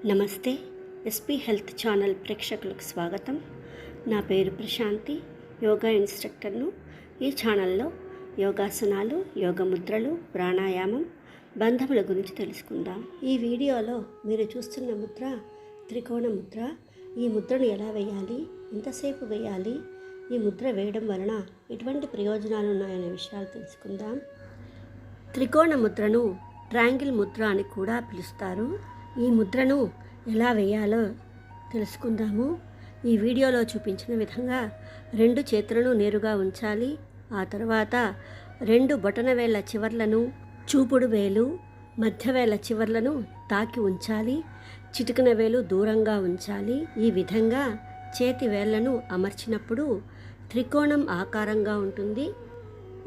నమస్తే. SP health channel ప్రేక్షకులకు స్వాగతం. నా పేరు ప్రశాంతి, యోగా ఇన్స్ట్రక్టర్ను. ఈ ఛానల్లో యోగాసనాలు, యోగ ముద్రలు, ప్రాణాయామం, బంధముల గురించి తెలుసుకుందాం. ఈ వీడియోలో మీరు చూస్తున్న ముద్ర త్రికోణ ముద్ర. ఈ ముద్రను ఎలా వేయాలి, ఎంతసేపు వేయాలి, ఈ ముద్ర వేయడం వలన ఎటువంటి ప్రయోజనాలు ఉన్నాయనే విషయాలు తెలుసుకుందాం. త్రికోణ ముద్రను ట్రయాంగిల్ ముద్ర అని కూడా పిలుస్తారు. ఈ ముద్రను ఎలా వేయాలో తెలుసుకుందాము. ఈ వీడియోలో చూపించిన విధంగా 2 చేతులను నేరుగా ఉంచాలి. ఆ తర్వాత 2 బొటనవేళ్ల చివర్లను, చూపుడు వేలు, మధ్యవేళ్ల చివర్లను తాకి ఉంచాలి. చిటికెన వేలు దూరంగా ఉంచాలి. ఈ విధంగా చేతి వేళ్లను అమర్చినప్పుడు త్రికోణం ఆకారంగా ఉంటుంది.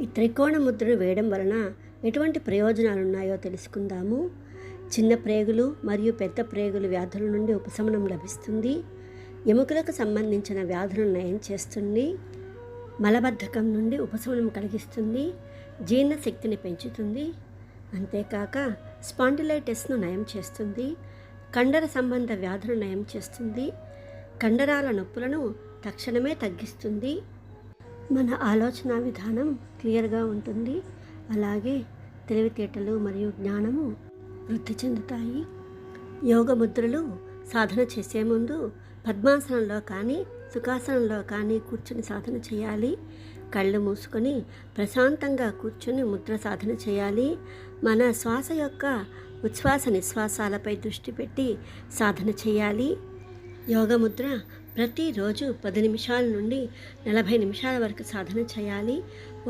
ఈ త్రికోణ ముద్రను వేయడం వలన ఎటువంటి ప్రయోజనాలు ఉన్నాయో తెలుసుకుందాము. చిన్న ప్రేగులు మరియు పెద్ద ప్రేగుల వ్యాధుల నుండి ఉపశమనం లభిస్తుంది. ఎముకలకు సంబంధించిన వ్యాధులను నయం చేస్తుంది. మలబద్ధకం నుండి ఉపశమనం కలిగిస్తుంది. జీర్ణశక్తిని పెంచుతుంది. అంతేకాక స్పాండిలైటిస్ను నయం చేస్తుంది. కండర సంబంధ వ్యాధులను నయం చేస్తుంది. కండరాల నొప్పులను తక్షణమే తగ్గిస్తుంది. మన ఆలోచన విధానం క్లియర్గా ఉంటుంది. అలాగే తెలివితేటలు మరియు జ్ఞానము వృద్ధి చెందుతాయి. యోగ ముద్రలు సాధన చేసే ముందు పద్మాసనంలో కానీ సుఖాసనంలో కానీ కూర్చొని సాధన చేయాలి. కళ్ళు మూసుకొని ప్రశాంతంగా కూర్చొని ముద్ర సాధన చేయాలి. మన శ్వాస యొక్క ఉచ్ఛ్వాస నిశ్వాసాలపై దృష్టి పెట్టి సాధన చేయాలి. యోగ ముద్ర ప్రతిరోజు 10 నిమిషాల నుండి 40 నిమిషాల వరకు సాధన చేయాలి.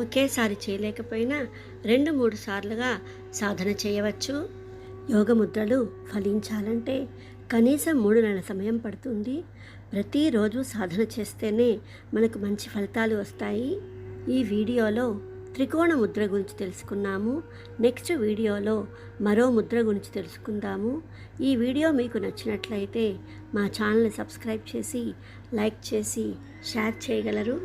ఒకేసారి చేయలేకపోయినా 2-3 సార్లుగా సాధన చేయవచ్చు. యోగ ముద్రలు ఫలించాలంటే కనీసం 3 నెలల సమయం పడుతుంది. ప్రతిరోజు సాధన చేస్తేనే మనకు మంచి ఫలితాలు వస్తాయి. ఈ వీడియోలో త్రికోణ ముద్ర గురించి తెలుసుకున్నాము. నెక్స్ట్ వీడియోలో మరో ముద్ర గురించి తెలుసుకుందాము. ఈ వీడియో మీకు నచ్చినట్లయితే మా ఛానల్ని సబ్స్క్రైబ్ చేసి, లైక్ చేసి, షేర్ చేయగలరు.